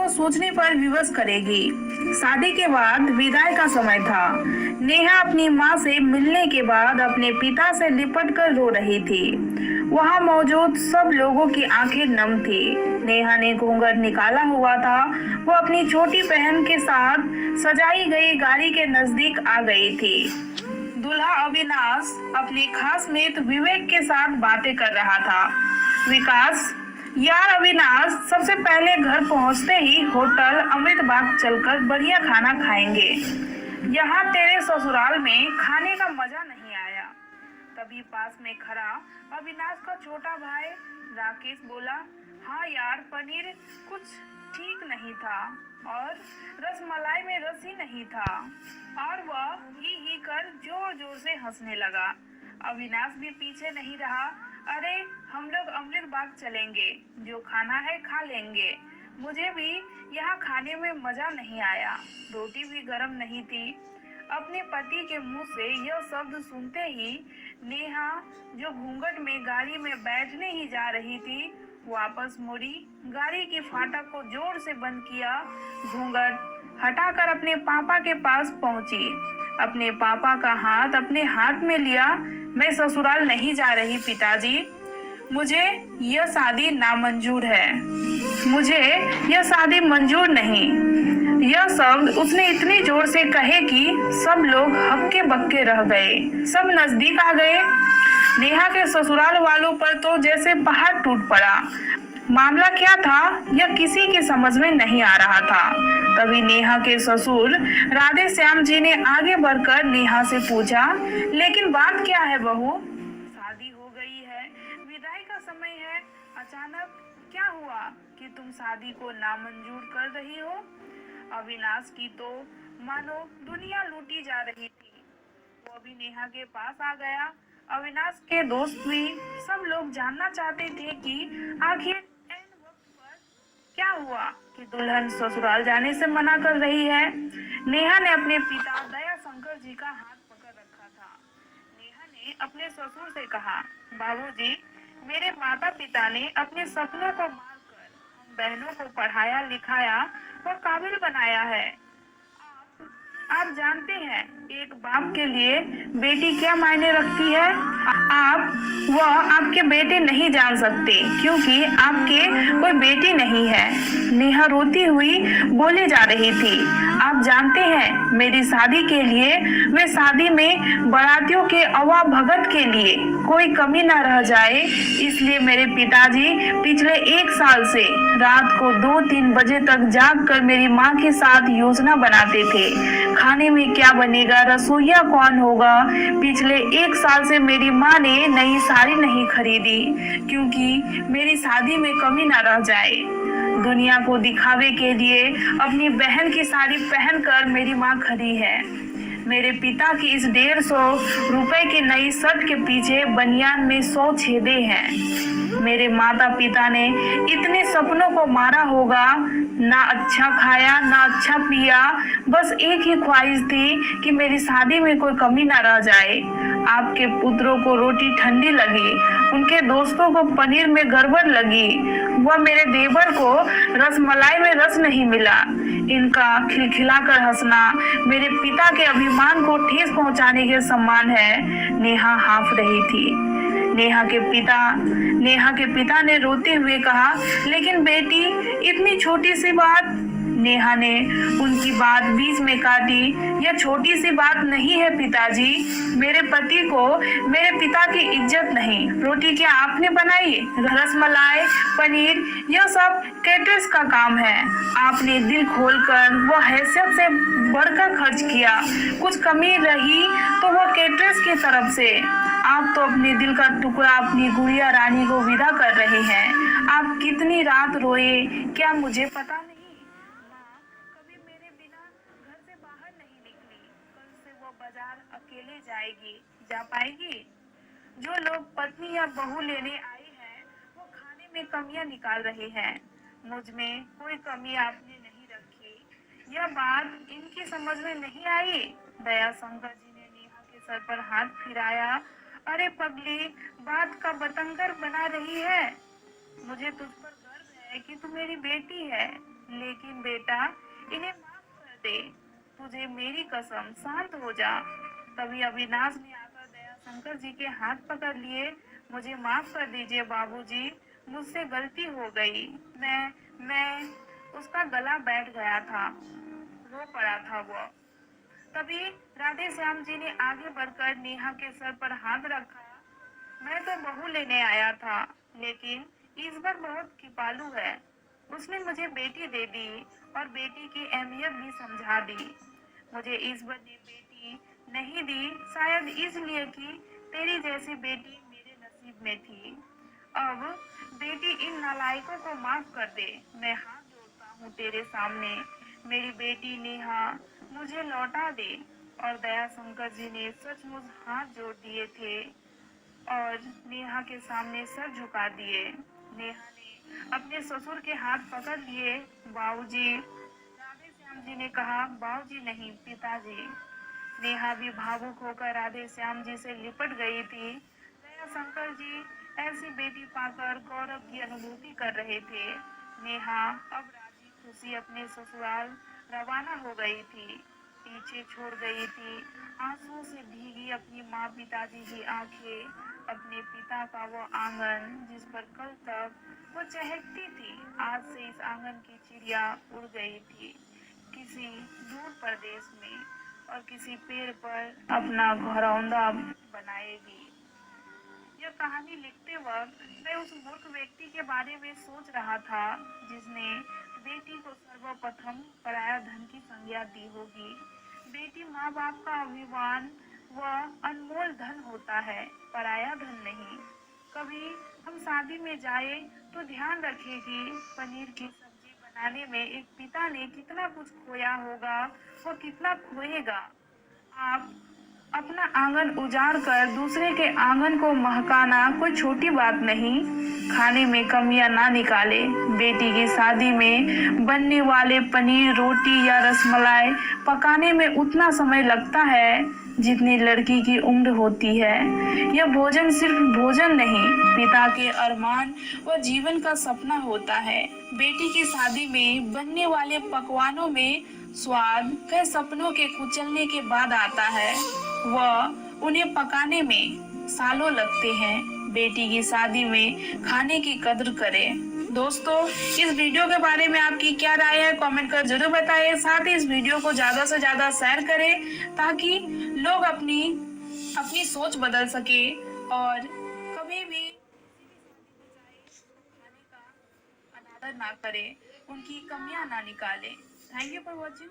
वो सोचने पर विवश करेगी। शादी के बाद विदाई का समय था। नेहा अपनी माँ से मिलने के बाद अपने पिता से लिपट कर रो रही थी। वहाँ मौजूद सब लोगों की आंखें नम थी। नेहा ने घूंघट निकाला हुआ था। वो अपनी छोटी बहन के साथ सजाई गई गाड़ी के नजदीक आ गई थी। दूल्हा अविनाश अपने खास मित्र विवेक के साथ बातें कर रहा था। विकास, यार अविनाश, सबसे पहले घर पहुंचते ही होटल अमृत बाग चलकर बढ़िया खाना खाएंगे। यहाँ तेरे ससुराल में खाने का मजा नहीं आया। तभी पास में खड़ा अविनाश का छोटा भाई राकेश बोला, हाँ यार, पनीर कुछ ठीक नहीं था और रसमलाई में रस ही नहीं था। और वह ही कर जोर जोर से हंसने लगा। अविनाश भी पीछे नहीं रहा। अरे, हम लोग अमृत बाग चलेंगे, जो खाना है खा लेंगे। मुझे भी यहाँ खाने में मजा नहीं आया, रोटी भी गर्म नहीं थी। अपने पति के मुंह से यह शब्द सुनते ही नेहा, जो घूंघट में गाड़ी में बैठने ही जा रही थी, वापस मुड़ी, गाड़ी की फाटक को जोर से बंद किया, घूंघट हटाकर अपने पापा के पास पहुंची। अपने पापा का हाथ अपने हाथ में लिया। मैं ससुराल नहीं जा रही पिताजी, मुझे यह शादी नामंजूर है। मुझे यह शादी मंजूर नहीं। यह शब्द उसने इतनी जोर से कहे कि सब लोग हक्के बक्के रह गए। सब नजदीक आ गए। नेहा के ससुराल वालों पर तो जैसे पहाड़ टूट पड़ा। मामला क्या था, यह किसी की समझ में नहीं आ रहा था। तभी नेहा के ससुर राधे श्याम जी ने आगे बढ़कर नेहा से पूछा, लेकिन बात क्या है बहू? शादी हो गई है, विदाई का समय है, अचानक क्या हुआ कि तुम शादी को नामंजूर कर रही हो? अविनाश की तो मानो दुनिया लूटी जा रही थी। वो भी नेहा के पास आ गया। अविनाश के दोस्त भी सब लोग जानना चाहते थे कि आखिर ऐन वक्त पर क्या हुआ कि दुल्हन ससुराल जाने से मना कर रही है। नेहा ने अपने पिता दया शंकर जी का हाथ पकड़ रखा था। नेहा ने अपने ससुर से कहा, बाबूजी, मेरे माता पिता ने अपने सपनों को मारकर हम बहनों को पढ़ाया लिखाया और काबिल बनाया है। आप जानते हैं एक बाप के लिए बेटी क्या मायने रखती है। आप वह आपके बेटे नहीं जान सकते क्योंकि आपके कोई बेटी नहीं है। नेहा रोती हुई बोले जा रही थी, आप जानते हैं मेरी शादी के लिए, वे शादी में बारातियों के अवा भगत के लिए कोई कमी न रह जाए, इसलिए मेरे पिताजी पिछले 1 साल से रात को 2-3 बजे तक जाग कर मेरी माँ के साथ योजना बनाते थे। खाने में क्या बनेगा, रसोइया कौन होगा। पिछले 1 साल से मेरी माँ ने नई साड़ी नहीं खरीदी क्योंकि मेरी शादी में कमी न रह जाए। दुनिया को दिखावे के लिए अपनी बहन की साड़ी पहनकर मेरी माँ खड़ी है। मेरे पिता की इस 150 रुपए की नई शर्ट के पीछे बनियान में 100 छेदे हैं। मेरे माता पिता ने इतने सपनों को मारा होगा, ना अच्छा खाया ना अच्छा पिया, बस एक ही ख्वाहिश थी कि मेरी शादी में कोई कमी ना रह जाए। आपके पुत्रों को रोटी ठंडी लगी, उनके दोस्तों को पनीर में गड़बड़ लगी, वह मेरे देवर को रसमलाई में रस नहीं मिला। इनका खिलखिलाकर हंसना मेरे पिता के अभिमान को ठेस पहुंचाने के समान है। नेहा हाँफ रही थी। नेहा के पिता ने रोते हुए कहा, लेकिन बेटी, इतनी छोटी सी बात। नेहा ने उनकी बात बीच में काटी, यह छोटी सी बात नहीं है पिताजी। मेरे पति को मेरे पिता की इज्जत नहीं। रोटी क्या आपने बनाई? रसमलाई, पनीर, यह सब कैटरर्स का काम है। आपने दिल खोलकर वह हैसियत से बढ़कर खर्च किया। कुछ कमी रही तो वह कैटरर्स की तरफ से। आप तो अपने दिल का टुकड़ा अपनी गुड़िया रानी को विदा कर रहे हैं। आप कितनी रात रोए क्या मुझे पता नहीं। माँ कभी मेरे बिना घर से बाहर नहीं निकली। कल से वो बाजार अकेले जाएगी, जा पाएगी? जो लोग पत्नी या बहू लेने आई हैं, वो खाने में कमियां निकाल रहे हैं। मुझ में कोई कमी आपने नहीं रखी। यह बात इनकी समझ में नहीं आई। दया शंकर जी ने नेहा के सर पर हाथ फिराया। अरे पगली, बात का बतंगर बना रही है। मुझे तुझ पर गर्व है कि तू मेरी बेटी है। लेकिन बेटा, इन्हें माफ कर दे। तुझे मेरी कसम, शांत हो जा। तभी अविनाश ने आकर दयाशंकर जी के हाथ पकड़ लिए। मुझे माफ कर दीजिए बाबूजी, मुझसे गलती हो गई। मैं उसका गला बैठ गया था, रो पड़ा था वो। तभी राधे श्याम जी ने आगे बढ़कर नेहा के सर पर हाथ रखा। मैं तो बहू लेने आया था, लेकिन ईश्वर बहुत कृपालु है। उसने मुझे बेटी दे दी और बेटी की अहमियत भी समझा दी। मुझे ईश्वर ने बेटी नहीं दी, शायद इसलिए कि तेरी जैसी बेटी मेरे नसीब में थी। अब बेटी, इन नालायकों को माफ कर दे। मैं हाथ जोड़ता हूँ तेरे सामने। मेरी बेटी नेहा मुझे लौटा दे। और दयाशंकर जी ने सचमुच हाथ जोड़ दिए थे और नेहा के सामने सर झुका दिए। नेहा ने अपने ससुर के हाथ पकड़ लिए। बाबूजी, राधे श्याम जी ने कहा। बाबूजी नहीं, पिताजी। नेहा भी भावुक होकर राधे श्याम जी से लिपट गई थी। दयाशंकर जी ऐसी बेटी पाकर गौरव की अनुभूति कर रहे थे। नेहा अब राजी खुशी अपने ससुराल रवाना हो गई थी। पीछे छोड़ गई थी आंसुओं से भीगी अपनी माँ पिताजी की आंखें, अपने पिता का वो आंगन जिस पर कल तक वो चहकती थी। आज से इस आंगन की चिड़िया उड़ गई थी किसी दूर प्रदेश में और किसी पेड़ पर अपना घरौंदा बनाएगी। यह कहानी लिखते वक्त मैं उस मूर्ख व्यक्ति के बारे में सोच रहा था जिसने बेटी को सर्वप्रथम पराया धन की संज्ञा दी होगी। बेटी माँ बाप का अभिमान व अनमोल धन होता है, पराया धन नहीं। कभी हम शादी में जाए तो ध्यान रखें कि पनीर की सब्जी बनाने में एक पिता ने कितना कुछ खोया होगा, वो कितना खोएगा। आप अपना आंगन उजाड़ कर दूसरे के आंगन को महकाना कोई छोटी बात नहीं। खाने में कमियां ना निकाले। बेटी की शादी में बनने वाले पनीर, रोटी या रसमलाई पकाने में उतना समय लगता है जितनी लड़की की उम्र होती है। यह भोजन सिर्फ भोजन नहीं, पिता के अरमान व जीवन का सपना होता है। बेटी की शादी में बनने वाले पकवानों में स्वाद कई सपनों के कुचलने के बाद आता है। वह उन्हें पकाने में सालों लगते हैं। बेटी की शादी में खाने की कद्र करें। दोस्तों, इस वीडियो के बारे में आपकी क्या राय है, कमेंट कर जरूर बताइए। साथ ही इस वीडियो को ज्यादा से ज्यादा शेयर करें ताकि लोग अपनी अपनी सोच बदल सके और कभी भी खाने का अनादर ना करे, उनकी कमियां ना निकाले। Thank you for watching.